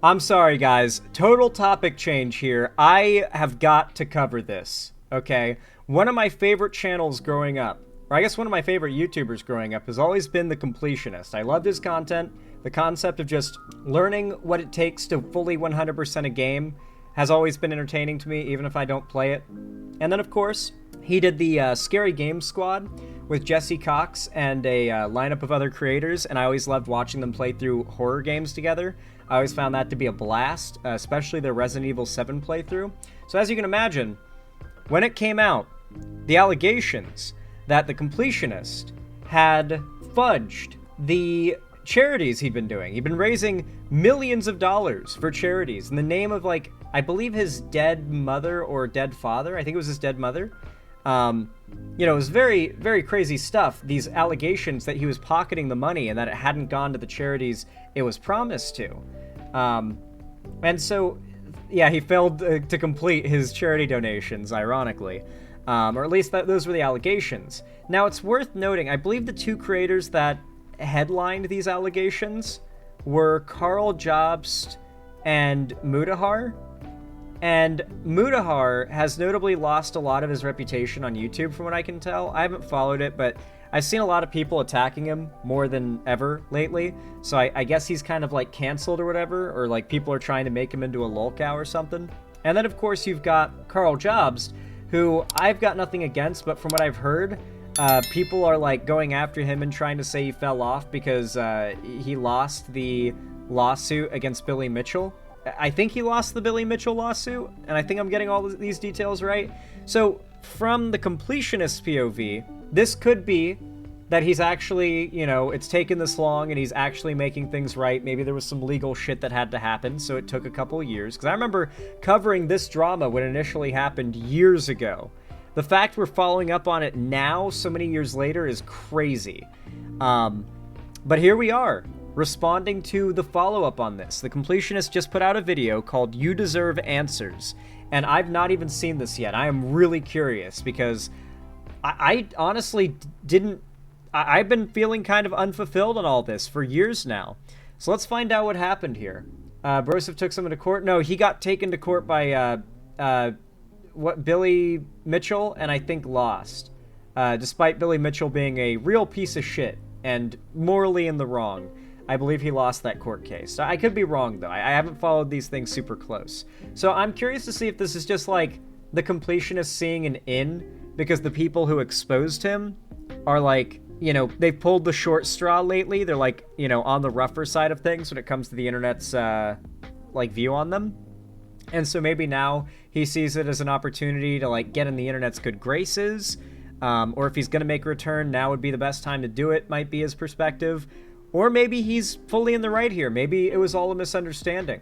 I'm sorry, guys. Total topic change here. I have got to cover this, okay? One of my favorite channels growing up, or I guess one of my favorite YouTubers growing up, has always been the Completionist. I loved his content. The concept of just learning what it takes to fully 100% a game has always been entertaining to me, even if I don't play it. And then, of course, he did the Scary Game Squad with Jesse Cox and a lineup of other creators, and I always loved watching them play through horror games together. I always found that to be a blast, especially their Resident Evil 7 playthrough. So as you can imagine, when it came out, the allegations that the Completionist had fudged the charities he'd been doing. He'd been raising millions of dollars for charities in the name of, like, I believe his dead mother or dead father. I think it was his dead mother. You know, it was very, very crazy stuff. These allegations that he was pocketing the money and that it hadn't gone to the charities it was promised to. And so, yeah, he failed to complete his charity donations, ironically. Or at least those were the allegations. Now, it's worth noting, I believe the two creators that headlined these allegations were Carl Jobst and Mutahar. And Mutahar has notably lost a lot of his reputation on YouTube, from what I can tell. I haven't followed it, but I've seen a lot of people attacking him more than ever lately. So I guess he's kind of like canceled or whatever, or like people are trying to make him into a lolcow or something. And then, of course, you've got Carl Jobst, who I've got nothing against, but from what I've heard, people are like going after him and trying to say he fell off because he lost the lawsuit against Billy Mitchell. I think he lost the Billy Mitchell lawsuit, and I think I'm getting all these details right. So, from the Completionist POV, this could be that he's actually, you know, it's taken this long and he's actually making things right. Maybe there was some legal shit that had to happen, so it took a couple of years. Because I remember covering this drama when it initially happened years ago. The fact we're following up on it now, so many years later, is crazy. But here we are, responding to the follow-up on this. The Completionist just put out a video called You Deserve Answers, and I've not even seen this yet. I am really curious because I honestly didn't... I've been feeling kind of unfulfilled on all this for years now. So let's find out what happened here. Broseph took someone to court. No, he got taken to court by Billy Mitchell, and I think lost. Despite Billy Mitchell being a real piece of shit and morally in the wrong. I believe he lost that court case. I could be wrong, though. I haven't followed these things super close. So I'm curious to see if this is just like the Completionist seeing an in because the people who exposed him are like, you know, they've pulled the short straw lately. They're like, you know, on the rougher side of things when it comes to the internet's like view on them. And so maybe now he sees it as an opportunity to like get in the internet's good graces. Or if he's going to make a return, now would be the best time to do it, might be his perspective. Or maybe he's fully in the right here. Maybe it was all a misunderstanding.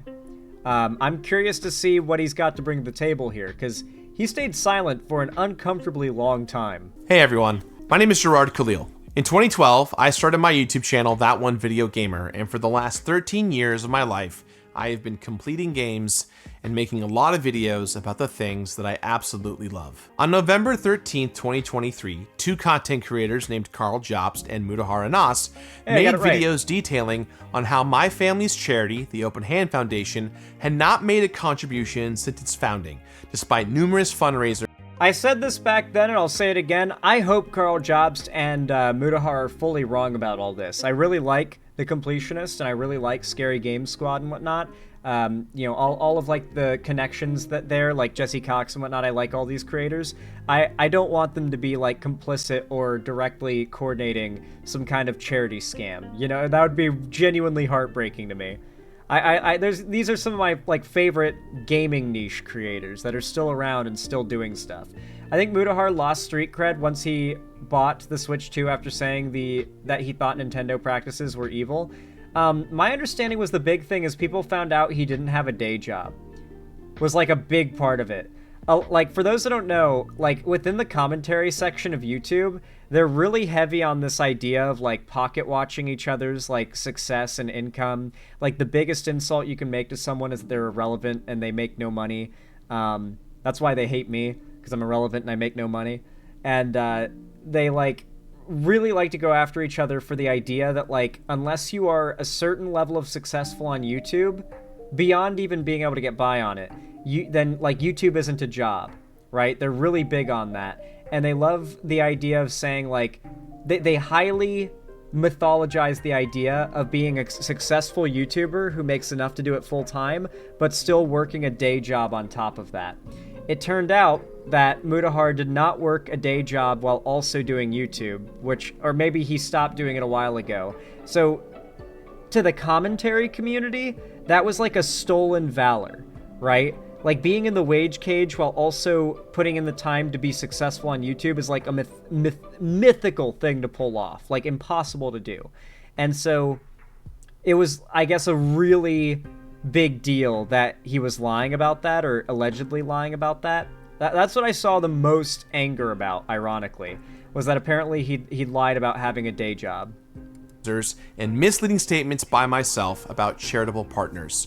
I'm curious to see what he's got to bring to the table here, because he stayed silent for an uncomfortably long time. Hey everyone, my name is Gerard Khalil. In 2012, I started my YouTube channel, That One Video Gamer, and for the last 13 years of my life, I have been completing games and making a lot of videos about the things that I absolutely love. On November 13th, 2023, two content creators named Carl Jobst and Mutahar Anas made videos detailing on how my family's charity, the Open Hand Foundation, had not made a contribution since its founding, despite numerous fundraisers. I said this back then, and I'll say it again. I hope Carl Jobst and Mutahar are fully wrong about all this. I really like the Completionist, and I really like Scary Game Squad and whatnot. You know, all of like the connections that they're like Jesse Cox and whatnot. I like all these creators. I don't want them to be like complicit or directly coordinating some kind of charity scam. You know, that would be genuinely heartbreaking to me. These are some of my like favorite gaming niche creators that are still around and still doing stuff. I think Mutahar lost street cred once he bought the Switch 2 after saying that he thought Nintendo practices were evil. My understanding was the big thing is people found out he didn't have a day job. Was like a big part of it. Like, for those that don't know, like, within the commentary section of YouTube, they're really heavy on this idea of, like, pocket watching each other's, like, success and income. Like, the biggest insult you can make to someone is that they're irrelevant and they make no money. That's why they hate me, because I'm irrelevant and I make no money. And they, like, really like to go after each other for the idea that, like, unless you are a certain level of successful on YouTube, beyond even being able to get by on it, then like YouTube isn't a job, right? They're really big on that. And they love the idea of saying like, they highly mythologize the idea of being a successful YouTuber who makes enough to do it full time, but still working a day job on top of that. It turned out that Mutahar did not work a day job while also doing YouTube, or maybe he stopped doing it a while ago. So to the commentary community, that was like a stolen valor, right? Like being in the wage cage while also putting in the time to be successful on YouTube is like a mythical thing to pull off, like impossible to do. And so it was, I guess, a really big deal that he was lying about that, or allegedly lying about that. That's what I saw the most anger about, ironically, was that apparently he lied about having a day job. And misleading statements by myself about charitable partners.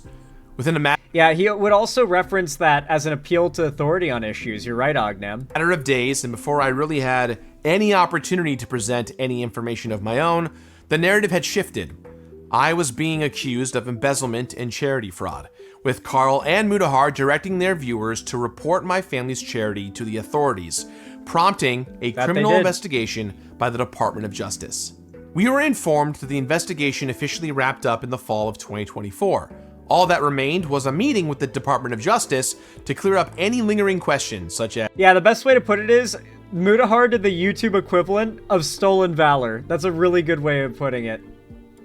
Within a Yeah, he would also reference that as an appeal to authority on issues. You're right, Ognem. matter of days, and before I really had any opportunity to present any information of my own, the narrative had shifted. I was being accused of embezzlement and charity fraud, with Carl and Mutahar directing their viewers to report my family's charity to the authorities, prompting a criminal investigation by the Department of Justice. We were informed that the investigation officially wrapped up in the fall of 2024. All that remained was a meeting with the Department of Justice to clear up any lingering questions, such as... Yeah, the best way to put it is, Mutahar did the YouTube equivalent of stolen valor. That's a really good way of putting it.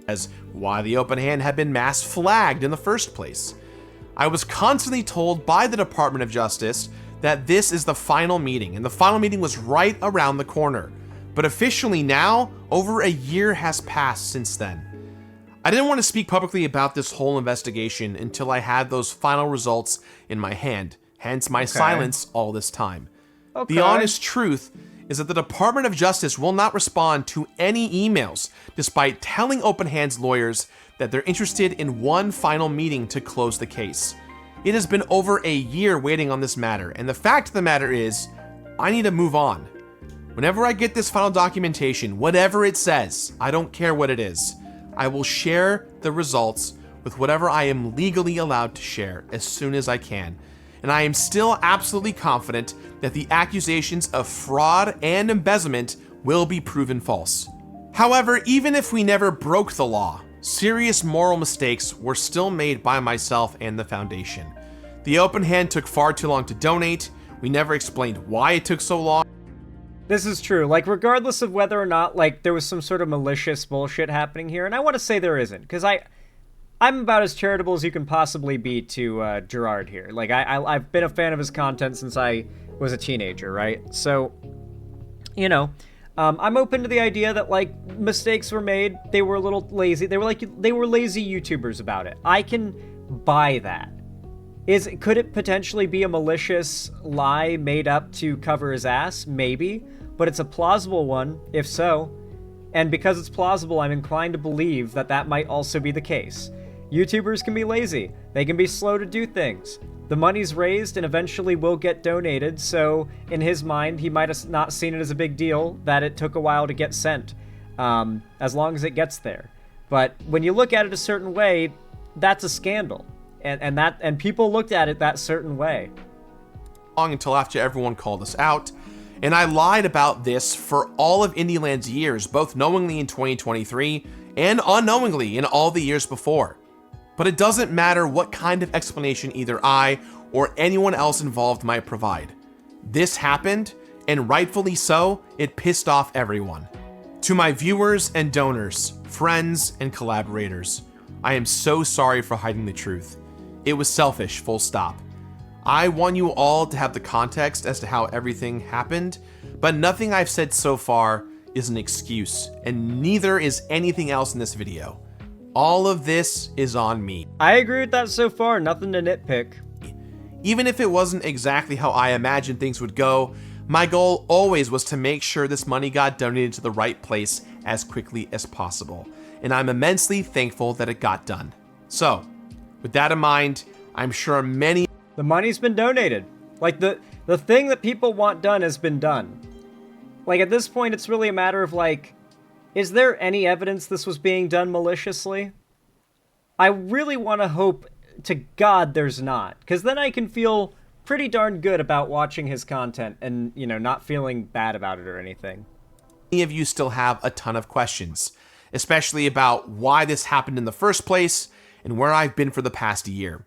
As why the open hand had been mass flagged in the first place. I was constantly told by the Department of Justice that this is the final meeting, and the final meeting was right around the corner. But officially now, over a year has passed since then. I didn't want to speak publicly about this whole investigation until I had those final results in my hand, hence my silence all this time. The honest truth is that the Department of Justice will not respond to any emails, despite telling Open Hand's lawyers that they're interested in one final meeting to close the case. It has been over a year waiting on this matter, and the fact of the matter is, I need to move on. Whenever I get this final documentation, whatever it says, I don't care what it is, I will share the results with whatever I am legally allowed to share as soon as I can. And I am still absolutely confident that the accusations of fraud and embezzlement will be proven false. However, even if we never broke the law, serious moral mistakes were still made by myself and the foundation. The Open Hand took far too long to donate. We never explained why it took so long. This is true. Like, regardless of whether or not, like, there was some sort of malicious bullshit happening here, and I want to say there isn't, because I'm about as charitable as you can possibly be to Gerard here. Like, I've been a fan of his content since I was a teenager, right? So, you know, I'm open to the idea that, like, mistakes were made. They were a little lazy. They were lazy YouTubers about it. I can buy that. Could it potentially be a malicious lie made up to cover his ass? Maybe. But it's a plausible one, if so. And because it's plausible, I'm inclined to believe that that might also be the case. YouTubers can be lazy. They can be slow to do things. The money's raised and eventually will get donated, so in his mind, he might have not seen it as a big deal that it took a while to get sent, as long as it gets there. But when you look at it a certain way, that's a scandal. And people looked at it that certain way. Until after everyone called us out. And I lied about this for all of Indieland's years, both knowingly in 2023 and unknowingly in all the years before. But it doesn't matter what kind of explanation either I or anyone else involved might provide. This happened, and rightfully so, it pissed off everyone. To my viewers and donors, friends and collaborators, I am so sorry for hiding the truth. It was selfish, full stop. I want you all to have the context as to how everything happened, but nothing I've said so far is an excuse, and neither is anything else in this video. All of this is on me. I agree with that so far, nothing to nitpick. Even if it wasn't exactly how I imagined things would go, my goal always was to make sure this money got donated to the right place as quickly as possible, and I'm immensely thankful that it got done. So, with that in mind, I'm sure many... The money's been donated. Like, the thing that people want done has been done. Like, at this point, it's really a matter of, like, is there any evidence this was being done maliciously? I really want to hope to God there's not. Because then I can feel pretty darn good about watching his content and, not feeling bad about it or anything. Many of you still have a ton of questions, especially about why this happened in the first place and where I've been for the past year.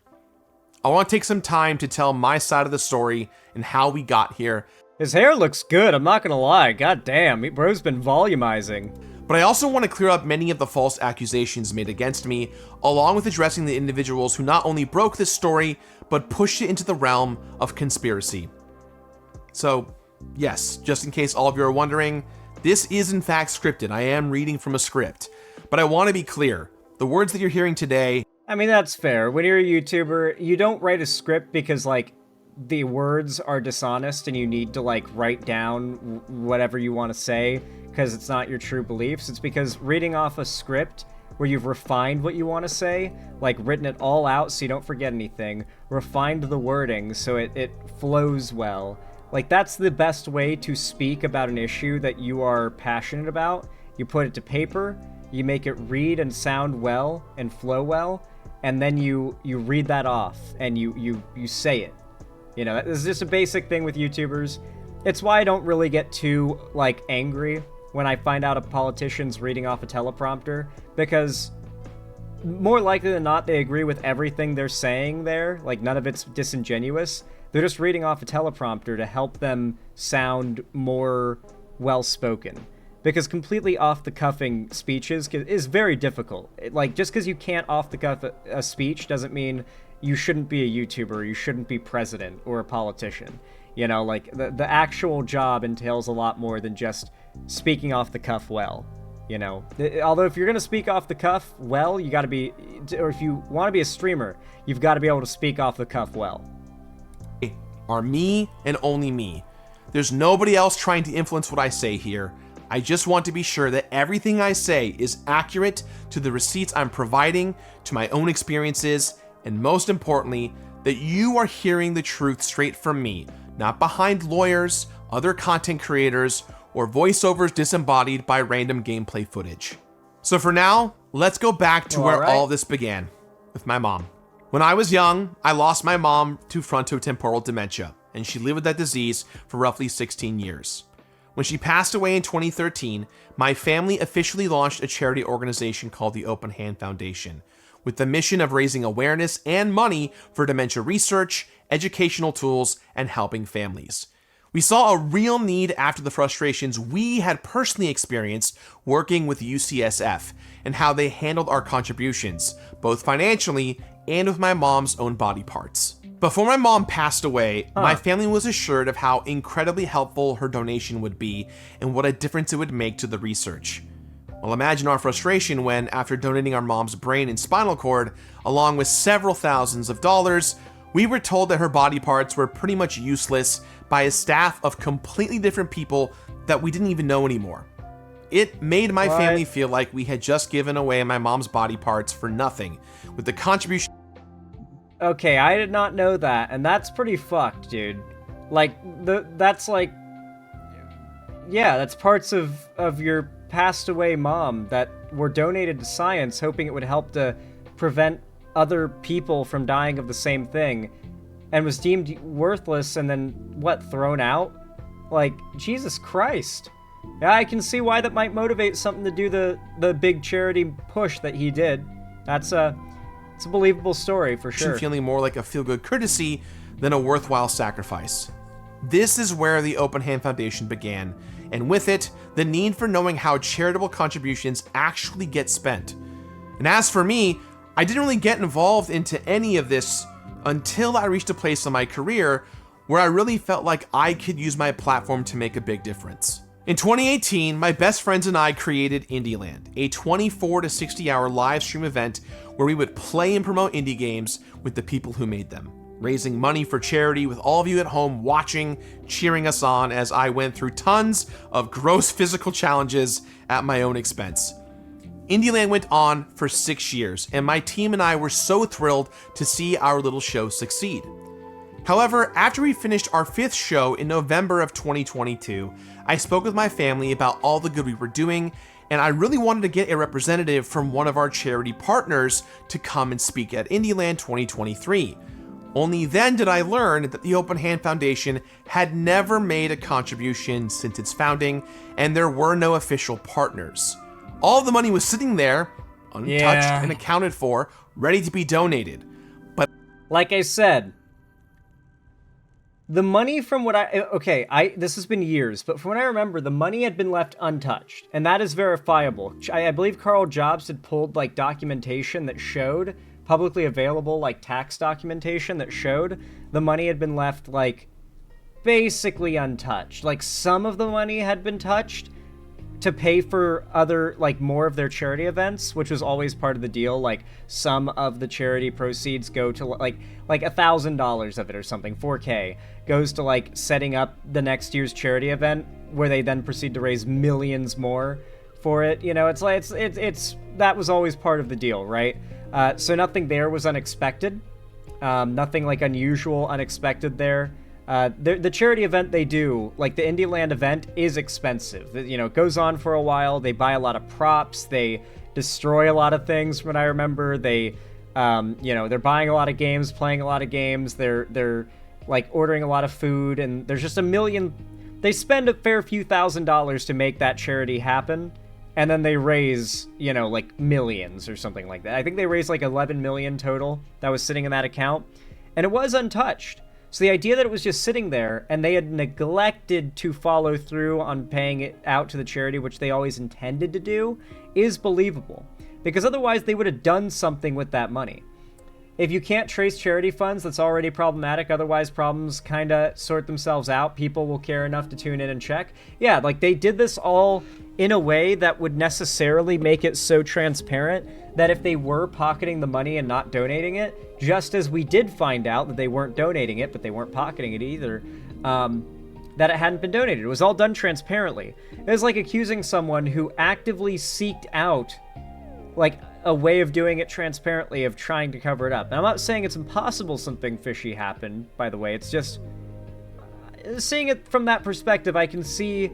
I want to take some time to tell my side of the story and how we got here. His hair looks good, I'm not gonna lie. God damn, bro's been volumizing. But I also want to clear up many of the false accusations made against me, along with addressing the individuals who not only broke this story, but pushed it into the realm of conspiracy. So, yes, just in case all of you are wondering, this is in fact scripted. I am reading from a script. But I want to be clear, the words that you're hearing today... I mean, that's fair. When you're a YouTuber, you don't write a script because, the words are dishonest and you need to, write down whatever you want to say because it's not your true beliefs. It's because reading off a script where you've refined what you want to say, written it all out so you don't forget anything, refined the wording so it flows well. That's the best way to speak about an issue that you are passionate about. You put it to paper, you make it read and sound well and flow well, and then you read that off and you say it. This is just a basic thing with YouTubers. It's why I don't really get too, angry when I find out a politician's reading off a teleprompter, because more likely than not, they agree with everything they're saying there. None of it's disingenuous. They're just reading off a teleprompter to help them sound more well-spoken. Because completely off-the-cuffing speeches is very difficult. Just because you can't off-the-cuff a speech doesn't mean you shouldn't be a YouTuber, you shouldn't be president or a politician. The actual job entails a lot more than just speaking off the cuff well. Although if you're going to speak off the cuff well, you got to be, or if you want to be a streamer, you've got to be able to speak off the cuff well. Are me and only me. There's nobody else trying to influence what I say here. I just want to be sure that everything I say is accurate to the receipts I'm providing, to my own experiences, and most importantly, that you are hearing the truth straight from me, not behind lawyers, other content creators, or voiceovers disembodied by random gameplay footage. So for now, let's go back to where all this began, with my mom. When I was young, I lost my mom to frontotemporal dementia, and she lived with that disease for roughly 16 years. When she passed away in 2013, my family officially launched a charity organization called the Open Hand Foundation, with the mission of raising awareness and money for dementia research, educational tools, and helping families. We saw a real need after the frustrations we had personally experienced working with UCSF and how they handled our contributions, both financially and with my mom's own body parts. Before my mom passed away, my family was assured of how incredibly helpful her donation would be and what a difference it would make to the research. Well, imagine our frustration when, after donating our mom's brain and spinal cord, along with several thousands of dollars, we were told that her body parts were pretty much useless by a staff of completely different people that we didn't even know anymore. It made my family feel like we had just given away my mom's body parts for nothing, with the contribution. Okay, I did not know that, and that's pretty fucked, dude. That's parts of your passed away mom that were donated to science, hoping it would help to prevent other people from dying of the same thing, and was deemed worthless and then, thrown out? Jesus Christ. Yeah, I can see why that might motivate something to do the big charity push that he did. It's a believable story for sure. Feeling more like a feel-good courtesy than a worthwhile sacrifice. This is where the Open Hand Foundation began, and with it, the need for knowing how charitable contributions actually get spent. And as for me, I didn't really get involved into any of this until I reached a place in my career where I really felt like I could use my platform to make a big difference. In 2018, my best friends and I created Indieland, a 24 to 60 hour live stream event where we would play and promote indie games with the people who made them, raising money for charity with all of you at home watching, cheering us on as I went through tons of gross physical challenges at my own expense. Indieland went on for 6 years, and my team and I were so thrilled to see our little show succeed. However, after we finished our 5th show in November of 2022, I spoke with my family about all the good we were doing and I really wanted to get a representative from one of our charity partners to come and speak at IndieLand 2023. Only then did I learn that the Open Hand Foundation had never made a contribution since its founding, and there were no official partners. All the money was sitting there, untouched and accounted for, ready to be donated. But like I said, the money from what this has been years, but from what I remember, the money had been left untouched, and that is verifiable. I believe Carl Jobs had pulled like documentation that showed, publicly available like tax documentation that showed the money had been left like basically untouched. Like some of the money had been touched to pay for other, like, more of their charity events, which was always part of the deal. Like, some of the charity proceeds go to, like $1,000 of it or something, 4K, goes to, like, setting up the next year's charity event, where they then proceed to raise millions more for it. You know, it's like, it's that was always part of the deal, right? So nothing there was unexpected. Nothing, like, unusual, unexpected there. The charity event they do, like the IndieLand event, is expensive. You know, it goes on for a while. They buy a lot of props. They destroy a lot of things, from what I remember. They, you know, they're buying a lot of games, playing a lot of games. They're like ordering a lot of food, and there's just a million. They spend a fair few $1,000s to make that charity happen, and then they raise, you know, like millions or something like that. I think they raised like 11 million total that was sitting in that account, and it was untouched. So the idea that it was just sitting there and they had neglected to follow through on paying it out to the charity, which they always intended to do, is believable. Because otherwise they would have done something with that money. If you can't trace charity funds, that's already problematic. Otherwise, problems kind of sort themselves out. People will care enough to tune in and check. Yeah, like they did this all in a way that would necessarily make it so transparent that if they were pocketing the money and not donating it, just as we did find out that they weren't donating it, but they weren't pocketing it either, that it hadn't been donated. It was all done transparently. It was like accusing someone who actively seeked out, like, a way of doing it transparently, of trying to cover it up. And I'm not saying it's impossible something fishy happened, by the way. It's just, seeing it from that perspective, I can see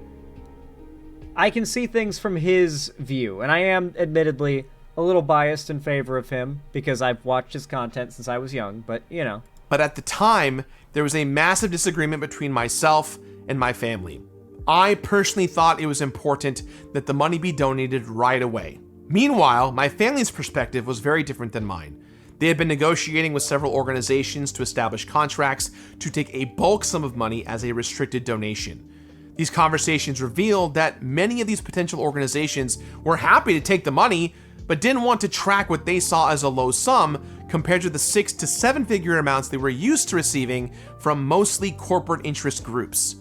things from his view. And I am, admittedly, a little biased in favor of him, because I've watched his content since I was young, but, you know. But at the time, there was a massive disagreement between myself and my family. I personally thought it was important that the money be donated right away. Meanwhile, my family's perspective was very different than mine. They had been negotiating with several organizations to establish contracts to take a bulk sum of money as a restricted donation. These conversations revealed that many of these potential organizations were happy to take the money, but didn't want to track what they saw as a low sum compared to the 6 to 7 figure amounts they were used to receiving from mostly corporate interest groups.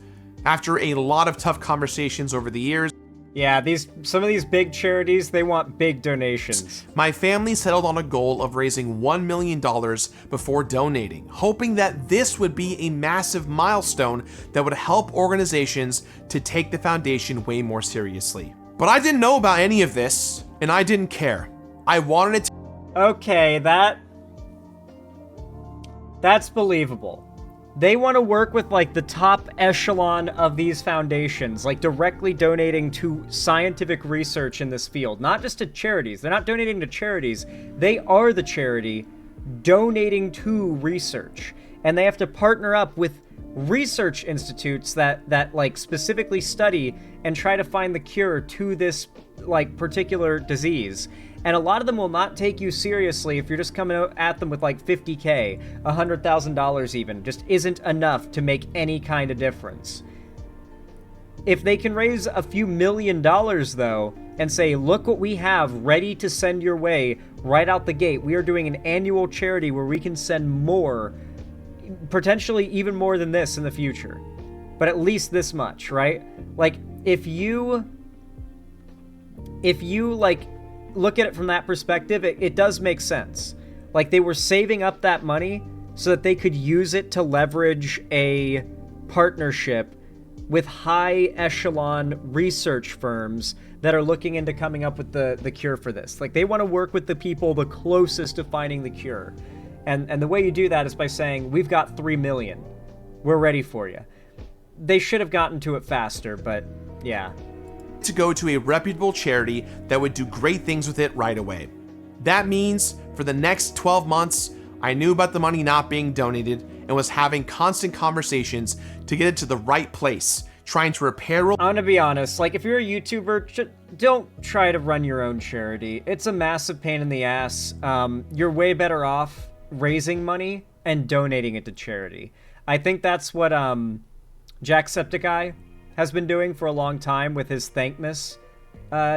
After a lot of tough conversations over the years, yeah, some of these big charities, they want big donations. My family settled on a goal of raising $1 million before donating, hoping that this would be a massive milestone that would help organizations to take the foundation way more seriously. But I didn't know about any of this, and I didn't care. I wanted it to... Okay, that's believable. They want to work with, like, the top echelon of these foundations, like directly donating to scientific research in this field, not just to charities. They're not donating to charities. They are the charity donating to research. And they have to partner up with research institutes that like specifically study and try to find the cure to this, like, particular disease. And a lot of them will not take you seriously if you're just coming at them with like 50K, $100,000 even. Just isn't enough to make any kind of difference. If they can raise a few $1 million though, and say, look what we have ready to send your way right out the gate. We are doing an annual charity where we can send more, potentially even more than this in the future. But at least this much, right? Like, if you like, look at it from that perspective, it does make sense. Like, they were saving up that money so that they could use it to leverage a partnership with high echelon research firms that are looking into coming up with the cure for this. Like, they want to work with the people the closest to finding the cure. And the way you do that is by saying, we've got 3 million. We're ready for you. They should have gotten to it faster, but yeah. to go to a reputable charity that would do great things with it right away. That means for the next 12 months, I knew about the money not being donated and was having constant conversations to get it to the right place, trying to repair. I'm gonna be honest, like if you're a YouTuber, don't try to run your own charity. It's a massive pain in the ass. You're way better off raising money and donating it to charity. I think that's what Jacksepticeye has been doing for a long time with his Thankmas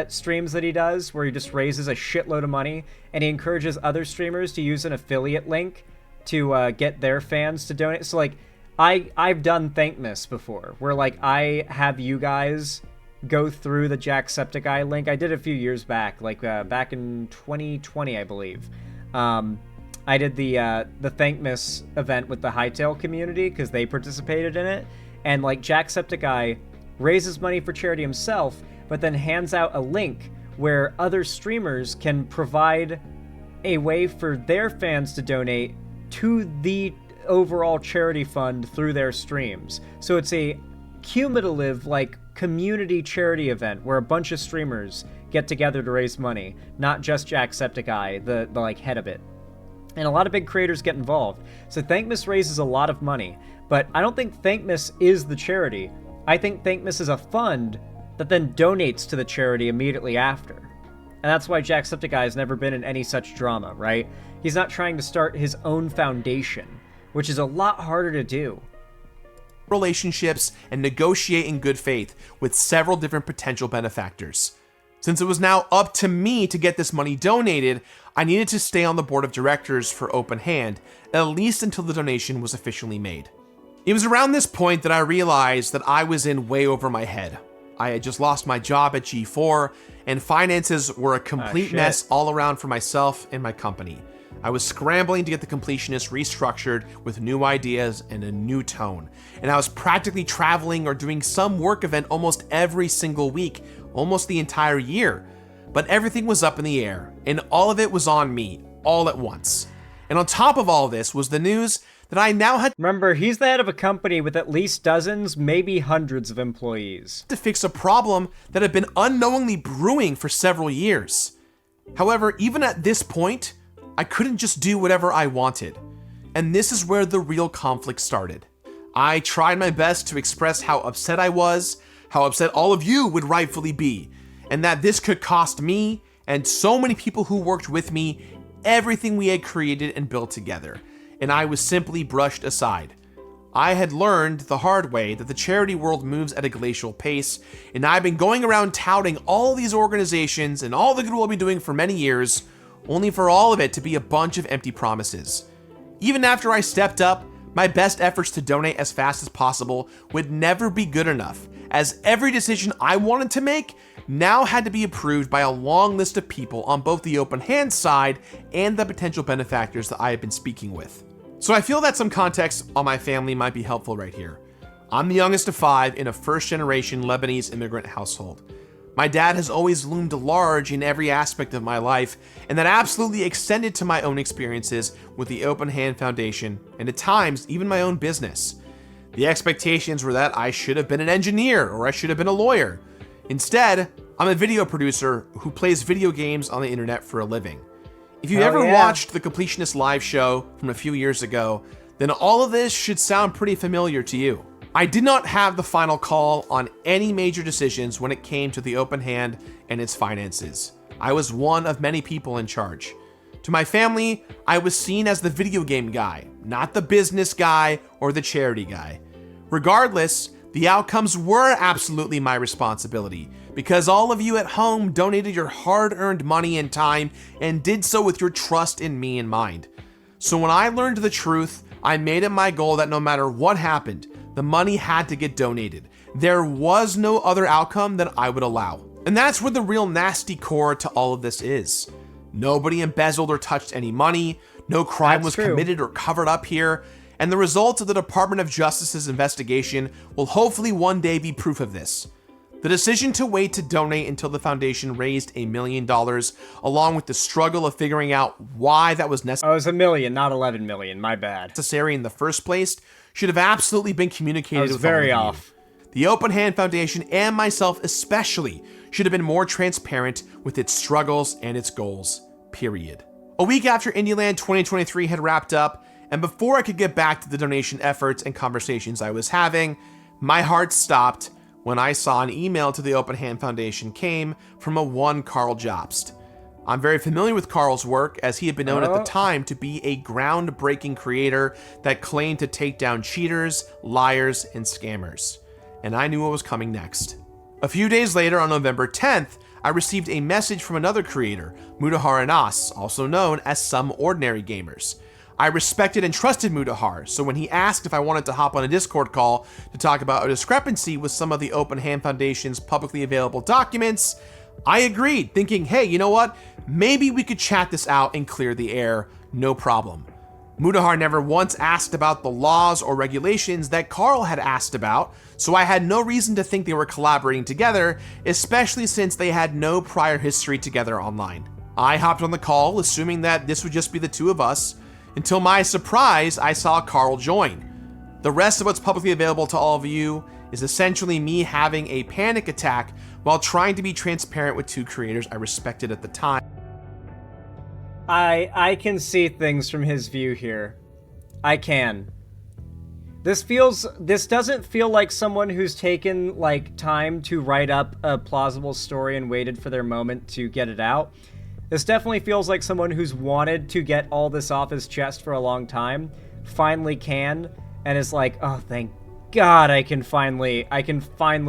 streams that he does, where he just raises a shitload of money and he encourages other streamers to use an affiliate link to get their fans to donate. So like I've done Thankmas before, where like I have you guys go through the Jacksepticeye link. I did a few years back, like back in 2020, I believe. I did the Thankmas event with the Hightail community because they participated in it, and like Jacksepticeye raises money for charity himself, but then hands out a link where other streamers can provide a way for their fans to donate to the overall charity fund through their streams. So it's a cumulative, like, community charity event where a bunch of streamers get together to raise money, not just Jacksepticeye, the like head of it. And a lot of big creators get involved. So Thankmas raises a lot of money, but I don't think Thankmas is the charity. I think Thankmas is a fund that then donates to the charity immediately after. And that's why Jacksepticeye has never been in any such drama, right? He's not trying to start his own foundation, which is a lot harder to do. Relationships and negotiate in good faith with several different potential benefactors. Since it was now up to me to get this money donated, I needed to stay on the board of directors for Open Hand, at least until the donation was officially made. It was around this point that I realized that I was in way over my head. I had just lost my job at G4, and finances were a complete mess all around for myself and my company. I was scrambling to get the Completionist restructured with new ideas and a new tone, and I was practically traveling or doing some work event almost every single week, almost the entire year. But everything was up in the air, and all of it was on me, all at once. And on top of all this was the news that I now had— Remember, he's the head of a company with at least dozens, maybe hundreds of employees, to fix a problem that had been unknowingly brewing for several years. However, even at this point, I couldn't just do whatever I wanted. And this is where the real conflict started. I tried my best to express how upset I was, how upset all of you would rightfully be, and that this could cost me and so many people who worked with me everything we had created and built together, and I was simply brushed aside. I had learned the hard way that the charity world moves at a glacial pace, and I've been going around touting all these organizations and all the good we'll be doing for many years, only for all of it to be a bunch of empty promises. Even after I stepped up, my best efforts to donate as fast as possible would never be good enough, as every decision I wanted to make now had to be approved by a long list of people on both the Open Hand side and the potential benefactors that I have been speaking with. So I feel that some context on my family might be helpful right here. I'm the youngest of 5 in a first-generation Lebanese immigrant household. My dad has always loomed large in every aspect of my life, and that absolutely extended to my own experiences with the Open Hand Foundation, and at times, even my own business. The expectations were that I should have been an engineer or I should have been a lawyer. Instead, I'm a video producer who plays video games on the internet for a living. If you ever watched the Completionist live show from a few years ago, then all of this should sound pretty familiar to you. I did not have the final call on any major decisions when it came to the Open Hand and its finances. I was one of many people in charge. To my family, I was seen as the video game guy, not the business guy or the charity guy. Regardless, the outcomes were absolutely my responsibility, because all of you at home donated your hard-earned money and time and did so with your trust in me in mind. So when I learned the truth, I made it my goal that no matter what happened, the money had to get donated. There was no other outcome that I would allow. And that's where the real nasty core to all of this is. Nobody embezzled or touched any money, no crime was committed or covered up here, and the results of the Department of Justice's investigation will hopefully one day be proof of this. The decision to wait to donate until the foundation raised $1 million, along with the struggle of figuring out why that was necessary— Oh, it was $1 million, not 11 million, my bad— necessary in the first place, should have absolutely been communicated with very all of you. off. The Open Hand Foundation, and myself especially, should have been more transparent with its struggles and its goals, period. A week after IndieLand 2023 had wrapped up, and before I could get back to the donation efforts and conversations I was having, my heart stopped when I saw an email to the Open Hand Foundation came from a one Carl Jobst. I'm very familiar with Carl's work, as he had been known at the time to be a groundbreaking creator that claimed to take down cheaters, liars, and scammers. And I knew what was coming next. A few days later, on November 10th, I received a message from another creator, Mudahar Anas, also known as Some Ordinary Gamers. I respected and trusted Mudahar, so when he asked if I wanted to hop on a Discord call to talk about a discrepancy with some of the Open Hand Foundation's publicly available documents, I agreed, thinking, hey, you know what? Maybe we could chat this out and clear the air, no problem. Mudahar never once asked about the laws or regulations that Carl had asked about, so I had no reason to think they were collaborating together, especially since they had no prior history together online. I hopped on the call, assuming that this would just be the two of us, until my surprise, I saw Carl join. The rest of what's publicly available to all of you is essentially me having a panic attack while trying to be transparent with two creators I respected at the time. I can see things from his view here. I can. This doesn't feel like someone who's taken, like, time to write up a plausible story and waited for their moment to get it out. This definitely feels like someone who's wanted to get all this off his chest for a long time, finally can, and is like, oh, thank God I can finally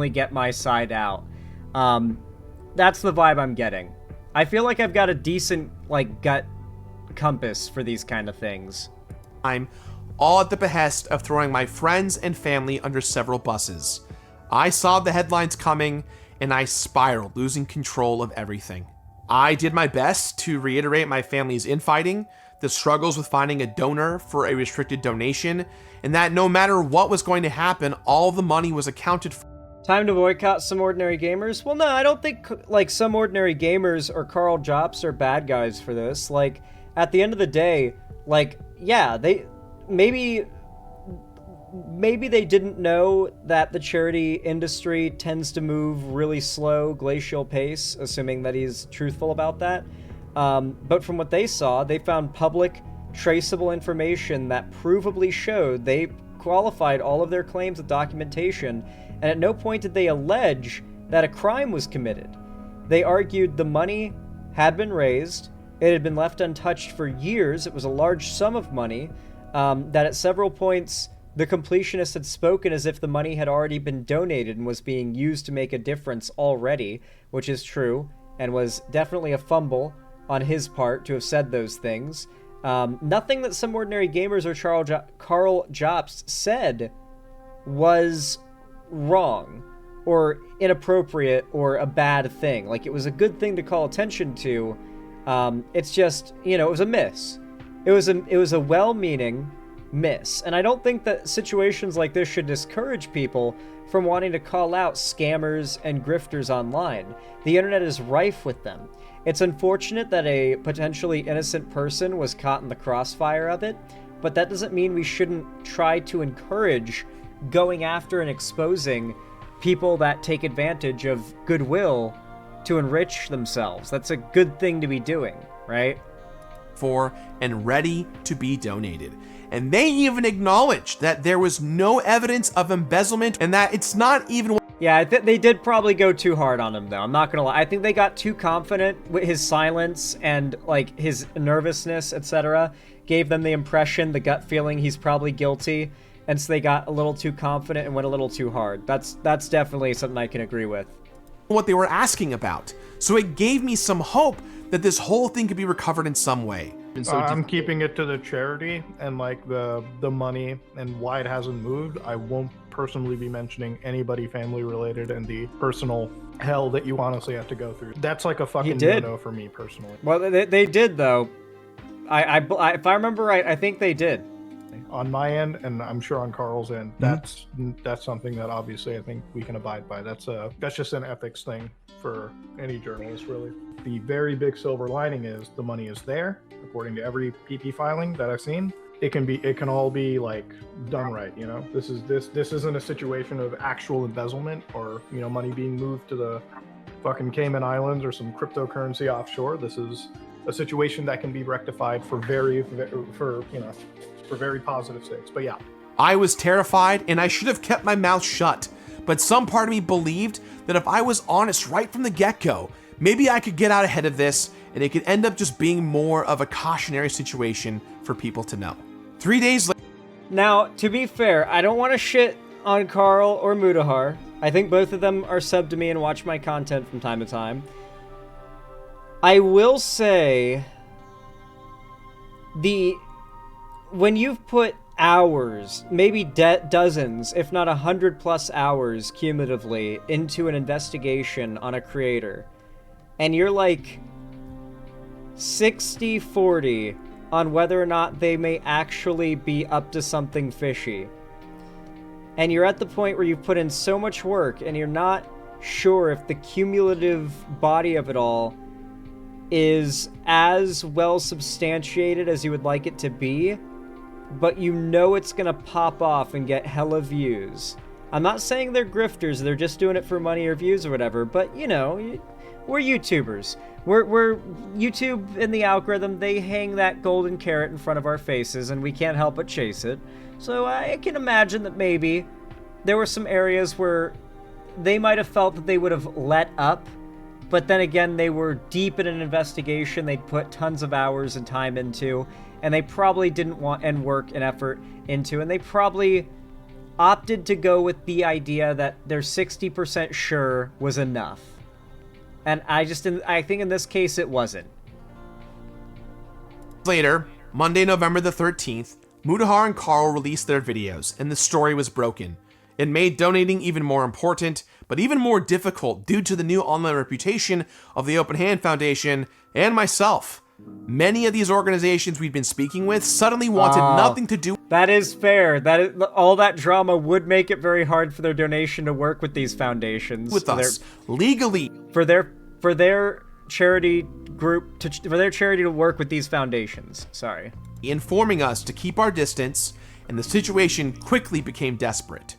get my side out. That's the vibe I'm getting. I feel like I've got a decent, like, gut compass for these kind of things. I'm all at the behest of throwing my friends and family under several buses. I saw the headlines coming, and I spiraled, losing control of everything. I did my best to reiterate my family's infighting, the struggles with finding a donor for a restricted donation, and that no matter what was going to happen, all the money was accounted for. Time to boycott Some Ordinary Gamers? Well, no, I don't think, like, Some Ordinary Gamers or Carl Jobst are bad guys for this. Like, at the end of the day, like, yeah, maybe they didn't know that the charity industry tends to move really slow, glacial pace, assuming that he's truthful about that. But from what they saw, they found public, traceable information that provably showed they qualified all of their claims with documentation, and at no point did they allege that a crime was committed. They argued the money had been raised, it had been left untouched for years, it was a large sum of money, that at several points the Completionist had spoken as if the money had already been donated and was being used to make a difference already, which is true, and was definitely a fumble on his part to have said those things. Nothing that Some Ordinary Gamers or Carl Jobst said was wrong or inappropriate or a bad thing. Like, it was a good thing to call attention to. It's just, you know, it was a miss. It was a well-meaning miss. And I don't think that situations like this should discourage people from wanting to call out scammers and grifters online. The internet is rife with them. It's unfortunate that a potentially innocent person was caught in the crossfire of it, but that doesn't mean we shouldn't try to encourage going after and exposing people that take advantage of goodwill to enrich themselves. That's a good thing to be doing, right? For and ready to be donated. And they even acknowledged that there was no evidence of embezzlement and that it's not even... Yeah, I think they did probably go too hard on him, though. I'm not gonna lie. I think they got too confident with his silence and, like, his nervousness, etc. Gave them the impression, the gut feeling he's probably guilty, and so they got a little too confident and went a little too hard. That's definitely something I can agree with. What they were asking about. So it gave me some hope that this whole thing could be recovered in some way. I'm keeping it to the charity and, like, the money and why it hasn't moved. I won't personally be mentioning anybody family related and the personal hell that you honestly have to go through. That's like a fucking no-no for me personally. Well, they did, though. If I remember right, I think they did. On my end, and I'm sure on Carl's end, that's something that obviously I think we can abide by. That's just an ethics thing for any journalist, really. The very big silver lining is the money is there, according to every PP filing that I've seen. it can all be like done right, you know. This isn't a situation of actual embezzlement or, you know, money being moved to the fucking Cayman Islands or some cryptocurrency offshore. This is a situation that can be rectified for very positive sakes. But yeah, I was terrified and I should have kept my mouth shut, but some part of me believed that if I was honest right from the get-go, maybe I could get out ahead of this and it could end up just being more of a cautionary situation for people to know. 3 days later. Now, to be fair, I don't want to shit on Carl or Mutahar. I think both of them are sub to me and watch my content from time to time. I will say, when you've put hours, maybe dozens, if not 100+ hours cumulatively into an investigation on a creator, and you're like 60-40 on whether or not they may actually be up to something fishy, and you're at the point where you've put in so much work and you're not sure if the cumulative body of it all is as well substantiated as you would like it to be, but you know it's gonna pop off and get hella views. I'm not saying they're grifters, they're just doing it for money or views or whatever, but you know, we're YouTubers. We're YouTube in the algorithm, they hang that golden carrot in front of our faces and we can't help but chase it. So I can imagine that maybe there were some areas where they might have felt that they would have let up, but then again, they were deep in an investigation they'd put tons of hours and time into, and they probably didn't want and work and effort into, and they probably opted to go with the idea that their 60% sure was enough. And I think in this case it wasn't. Later, Monday, November the 13th, Mutahar and Carl released their videos, and the story was broken. It made donating even more important, but even more difficult due to the new online reputation of the Open Hand Foundation and myself. Many of these organizations we'd been speaking with suddenly wanted nothing to do. That is fair. All that drama would make it very hard for their donation to work with these foundations. With us, legally. For their charity group, for their charity to work with these foundations. Sorry. Informing us to keep our distance, and the situation quickly became desperate.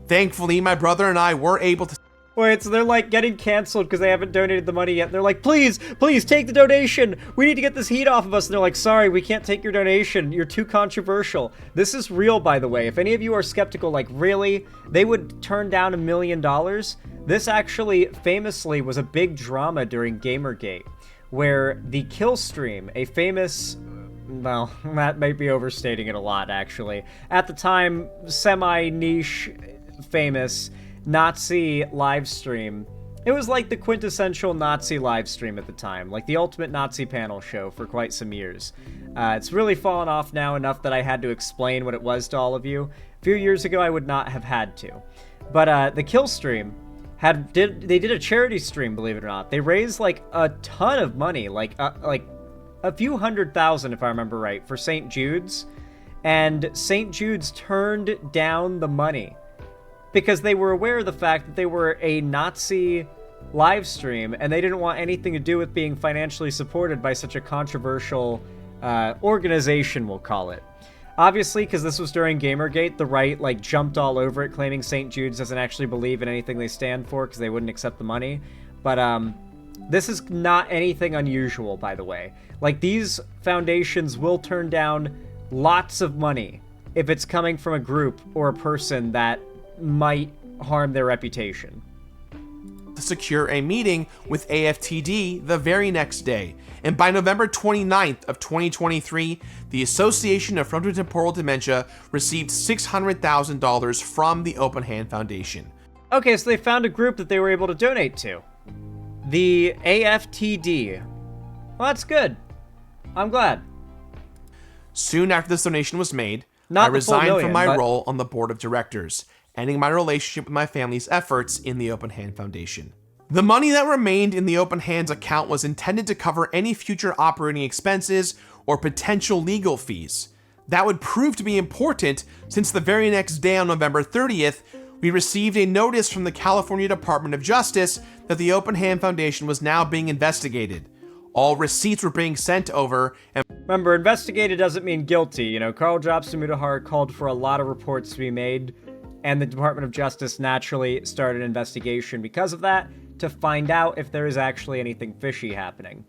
Thankfully, my brother and I were able to... Wait, so they're like getting canceled because they haven't donated the money yet. They're like, please take the donation. We need to get this heat off of us. And they're like, sorry, we can't take your donation. You're too controversial. This is real, by the way. If any of you are skeptical, like, really? They would turn down $1 million? This actually famously was a big drama during Gamergate, where the kill stream, a famous... Well, that might be overstating it a lot, actually. At the time, semi-niche, famous Nazi live stream. It was like the quintessential Nazi live stream at the time, like the ultimate Nazi panel show for quite some years. It's really fallen off now enough that I had to explain what it was to all of you. A few years ago, I would not have had to. But the kill stream they did a charity stream, believe it or not. They raised like a ton of money, like a few $100,000 if I remember right, for St. Jude's, and St. Jude's turned down the money because they were aware of the fact that they were a Nazi live stream and they didn't want anything to do with being financially supported by such a controversial organization, we'll call it. Obviously, because this was during Gamergate, the right like jumped all over it, claiming St. Jude's doesn't actually believe in anything they stand for because they wouldn't accept the money. But this is not anything unusual, by the way. Like, these foundations will turn down lots of money if it's coming from a group or a person that might harm their reputation. To secure a meeting with AFTD the very next day, and by November 29th of 2023, the Association of Frontotemporal Dementia received $600,000 from the Open Hand Foundation. Okay, so they found a group that they were able to donate to. The AFTD. Well, that's good. I'm glad. Soon after this donation was made, Not I the full resigned million, from my but- role on the board of directors, ending my relationship with my family's efforts in the Open Hand Foundation. The money that remained in the Open Hands account was intended to cover any future operating expenses or potential legal fees. That would prove to be important since the very next day on November 30th, we received a notice from the California Department of Justice that the Open Hand Foundation was now being investigated. All receipts were being sent over, and Remember, investigated doesn't mean guilty. You know, Karl Jobst and Mutahar called for a lot of reports to be made, and the Department of Justice naturally started an investigation because of that to find out if there is actually anything fishy happening.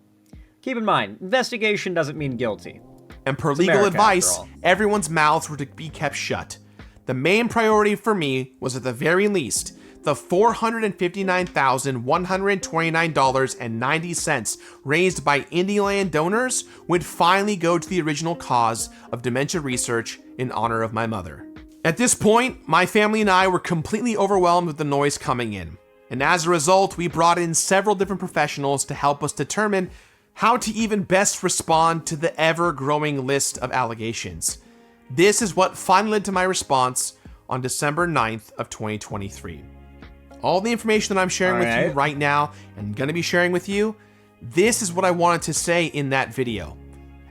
Keep in mind, investigation doesn't mean guilty. and per It's legal America, advice, after all. everyone's mouths were to be kept shut. The main priority for me was, at the very least, the $459,129.90 raised by Indieland donors would finally go to the original cause of dementia research in honor of my mother. At this point, my family and I were completely overwhelmed with the noise coming in. And as a result, we brought in several different professionals to help us determine how to even best respond to the ever-growing list of allegations. This is what finally led to my response on December 9th of 2023. All the information that I'm sharing with you right now and going to be sharing with you, this is what I wanted to say in that video.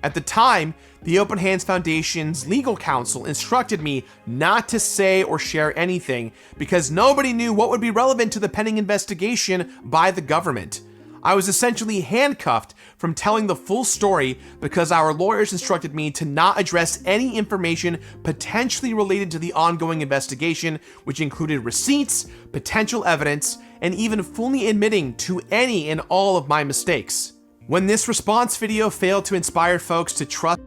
At the time, the Open Hands Foundation's legal counsel instructed me not to say or share anything because nobody knew what would be relevant to the pending investigation by the government. I was essentially handcuffed from telling the full story because our lawyers instructed me to not address any information potentially related to the ongoing investigation, which included receipts, potential evidence, and even fully admitting to any and all of my mistakes. When this response video failed to inspire folks to trust,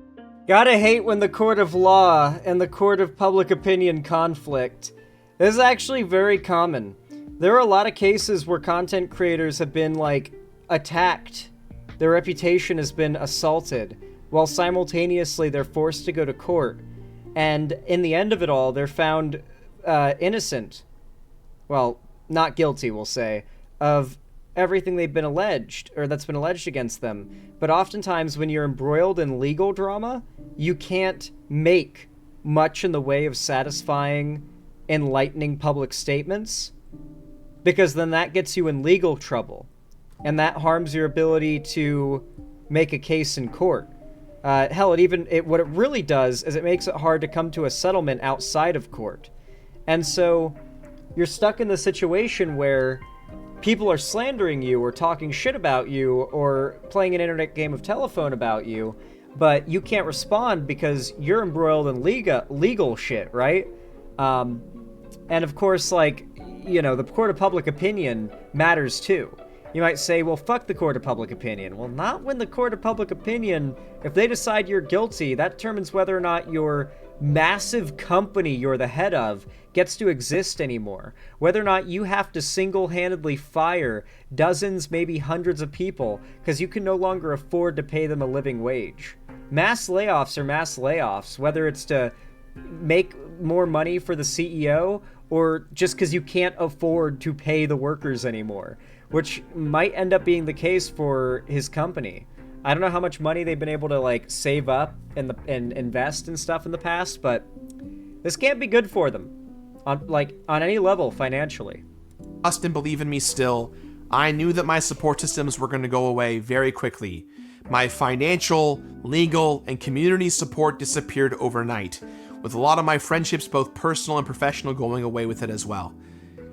Gotta hate when the court of law and the court of public opinion conflict. This is actually very common. There are a lot of cases where content creators have been, like, attacked. Their reputation has been assaulted, while simultaneously they're forced to go to court. And in the end of it all, they're found innocent. Well, not guilty, we'll say, of everything they've been alleged, or that's been alleged against them. But oftentimes when you're embroiled in legal drama, you can't make much in the way of satisfying, enlightening public statements, because then that gets you in legal trouble, and that harms your ability to make a case in court. Hell, what it really does is it makes it hard to come to a settlement outside of court. And so you're stuck in the situation where people are slandering you or talking shit about you or playing an internet game of telephone about you, but you can't respond because you're embroiled in legal shit, right? And of course, like, you know, the court of public opinion matters too. You might say, well, fuck the court of public opinion. Well, not when the court of public opinion, if they decide you're guilty, that determines whether or not your massive company you're the head of gets to exist anymore. Whether or not you have to single-handedly fire dozens, maybe hundreds of people because you can no longer afford to pay them a living wage. Mass layoffs are mass layoffs, whether it's to make more money for the CEO or just because you can't afford to pay the workers anymore, which might end up being the case for his company. I don't know how much money they've been able to, like, save up and invest in stuff in the past, but this can't be good for them on any level financially. trust and believe in me still, I knew that my support systems were going to go away very quickly. My financial, legal, and community support disappeared overnight, with a lot of my friendships, both personal and professional, going away with it as well.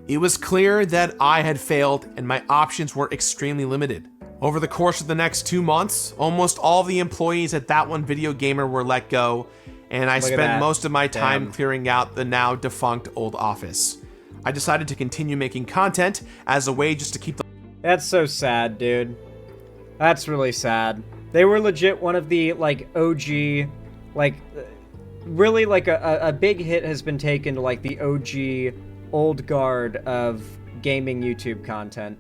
It was clear that I had failed and my options were extremely limited. Over the course of the next 2 months, almost all the employees at That One Video Gamer were let go, and I spent most of my time clearing out the now defunct old office. I decided to continue making content as a way just to keep the... That's so sad, dude. That's really sad. They were legit one of the, like, OG, like, really, like, a big hit has been taken to, like, the OG old guard of gaming YouTube content.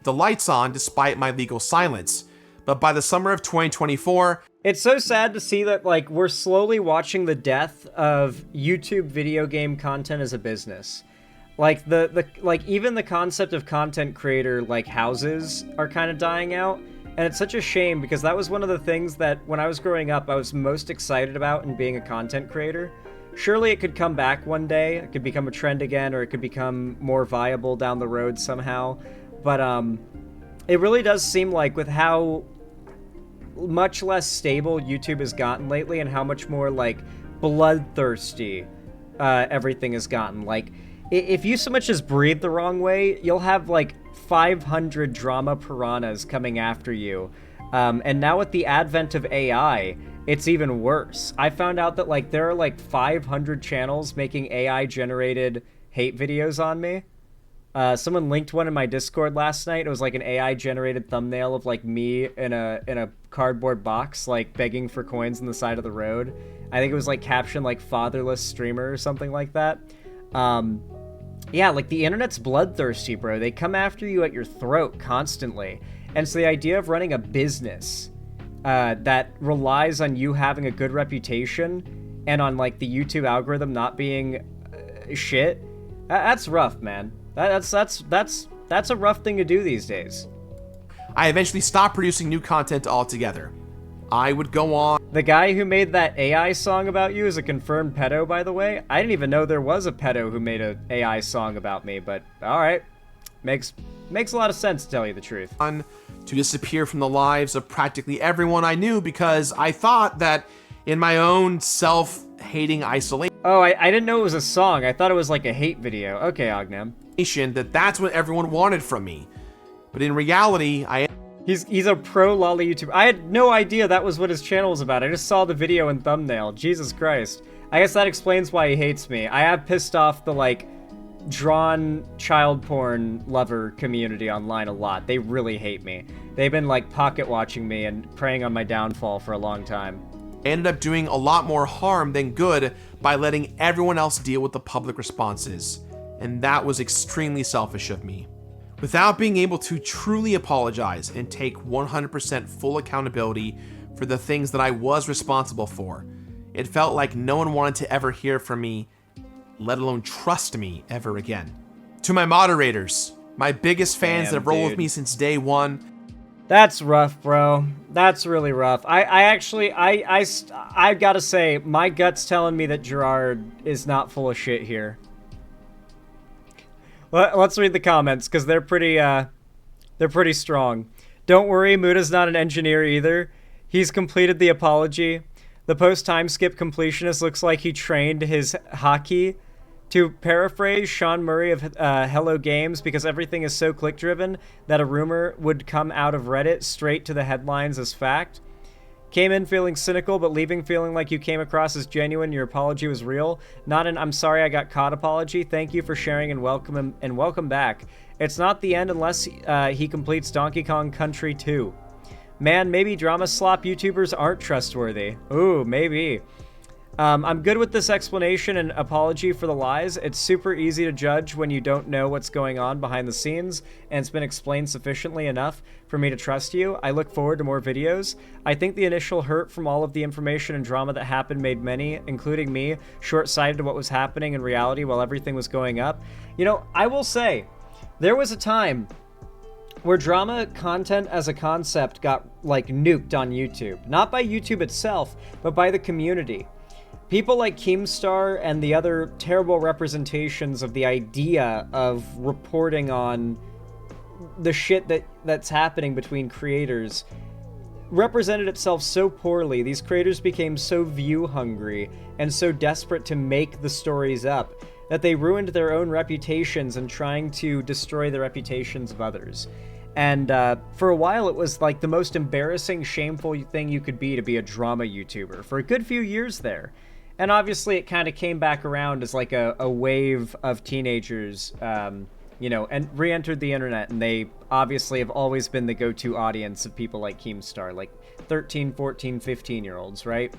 The lights on despite my legal silence. But by the summer of 2024, it's so sad to see that, like, we're slowly watching the death of YouTube video game content as a business. Like, like, even the concept of content creator, like, houses are kind of dying out. And it's such a shame because that was one of the things that when I was growing up, I was most excited about in being a content creator. Surely it could come back one day. It could become a trend again, or it could become more viable down the road somehow. But it really does seem like with how much less stable YouTube has gotten lately and how much more, like, bloodthirsty everything has gotten. Like, if you so much as breathe the wrong way, you'll have, like, 500 drama piranhas coming after you And now with the advent of AI, it's even worse. I found out that like there are like 500 channels making AI generated hate videos on me. Someone linked one in my Discord last night. It was like an AI generated thumbnail of like me in a cardboard box, like begging for coins on the side of the road. I think it was like captioned like fatherless streamer or something like that. Yeah, like the internet's bloodthirsty, bro. They come after you at your throat constantly. And so the idea of running a business that relies on you having a good reputation and on like the YouTube algorithm not being shit, that's rough, man. That's a rough thing to do these days. I eventually stopped producing new content altogether. I would go on. The guy who made that AI song about you is a confirmed pedo, by the way. I didn't even know there was a pedo who made an AI song about me, but alright. Makes a lot of sense, to tell you the truth. To disappear from the lives of practically everyone I knew because I thought that in my own self-hating isolation. Oh, I didn't know it was a song. I thought it was like a hate video. Okay, Ognem. That's what everyone wanted from me. But in reality, He's a pro lolly YouTuber. I had no idea that was what his channel was about. I just saw the video and thumbnail. Jesus Christ. I guess that explains why he hates me. I have pissed off the, like, drawn child porn lover community online a lot. They really hate me. They've been, like, pocket watching me and preying on my downfall for a long time. I ended up doing a lot more harm than good by letting everyone else deal with the public responses. And that was extremely selfish of me. Without being able to truly apologize and take 100% full accountability for the things that I was responsible for, it felt like no one wanted to ever hear from me, let alone trust me ever again. To my moderators, my biggest fans that have rolled with me since day one. That's rough, bro. That's really rough. I gotta say, my gut's telling me that Gerard is not full of shit here. Let's read the comments, because they're pretty strong. Don't worry, Muda's not an engineer either. He's completed the apology. The post-time skip completionist looks like he trained his hockey. To paraphrase Sean Murray of Hello Games, because everything is so click-driven that a rumor would come out of Reddit straight to the headlines as fact. Came in feeling cynical, but leaving feeling like you came across as genuine. Your apology was real. Not an "I'm sorry I got caught" apology. Thank you for sharing and welcome back. It's not the end unless he completes Donkey Kong Country 2. Man, maybe drama slop YouTubers aren't trustworthy. Ooh, maybe. I'm good with this explanation and apology for the lies. It's super easy to judge when you don't know what's going on behind the scenes, and it's been explained sufficiently enough for me to trust you. I look forward to more videos. I think the initial hurt from all of the information and drama that happened made many, including me, short-sighted to what was happening in reality while everything was going up. You know, I will say, there was a time where drama content as a concept got, like, nuked on YouTube. Not by YouTube itself, but by the community. People like Keemstar and the other terrible representations of the idea of reporting on the shit that's happening between creators represented itself so poorly. These creators became so view hungry and so desperate to make the stories up that they ruined their own reputations and trying to destroy the reputations of others. And for a while, it was like the most embarrassing, shameful thing you could be to be a drama YouTuber for a good few years there. And obviously, it kind of came back around as like a wave of teenagers, you know, and re-entered the internet. And they obviously have always been the go-to audience of people like Keemstar, like 13, 14, 15-year-olds, right?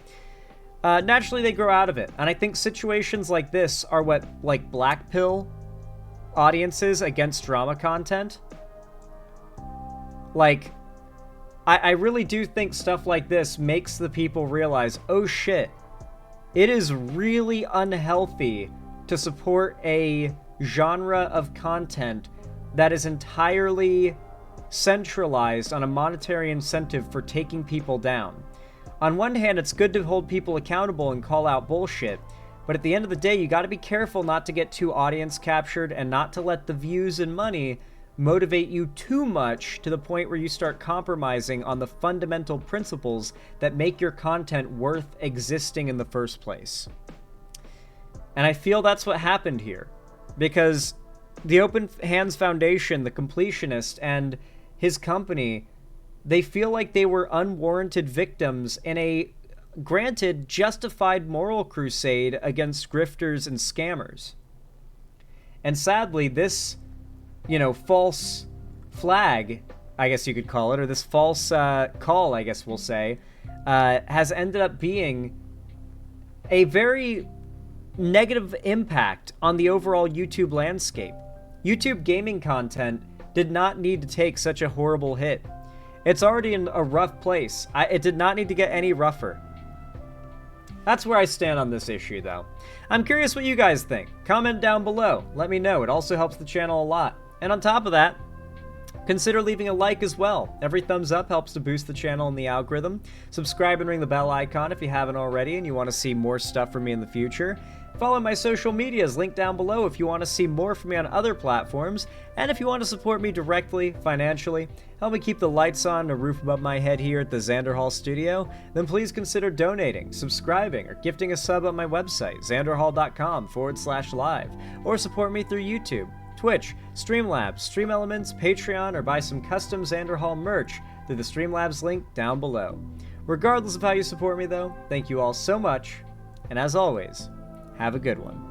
Naturally, they grow out of it. And I think situations like this are what, like, black pill audiences against drama content. Like, I really do think stuff like this makes the people realize, oh shit, it is really unhealthy to support a genre of content that is entirely centralized on a monetary incentive for taking people down. On one hand, it's good to hold people accountable and call out bullshit, but at the end of the day, you gotta be careful not to get too audience captured and not to let the views and money motivate you too much to the point where you start compromising on the fundamental principles that make your content worth existing in the first place. And I feel that's what happened here, because the Open Hands Foundation, the Completionist, and his company they feel like they were unwarranted victims in a, granted, justified moral crusade against grifters and scammers. And sadly, this, false flag, I guess you could call it, or this false call, I guess we'll say, has ended up being a very negative impact on the overall YouTube landscape. YouTube gaming content did not need to take such a horrible hit. It's already in a rough place. It did not need to get any rougher. That's where I stand on this issue, though. I'm curious what you guys think. Comment down below. Let me know. It also helps the channel a lot. And on top of that, consider leaving a like as well. Every thumbs up helps to boost the channel and the algorithm. Subscribe and ring the bell icon if you haven't already and you want to see more stuff from me in the future. Follow my social medias, linked down below if you want to see more from me on other platforms. And if you want to support me directly, financially, help me keep the lights on and a roof above my head here at the Xanderhall studio, then please consider donating, subscribing, or gifting a sub on my website, xanderhall.com/live, or support me through YouTube, Twitch, Streamlabs, Stream Elements, Patreon, or buy some custom Xanderhall merch through the Streamlabs link down below. Regardless of how you support me though, thank you all so much, and as always, have a good one.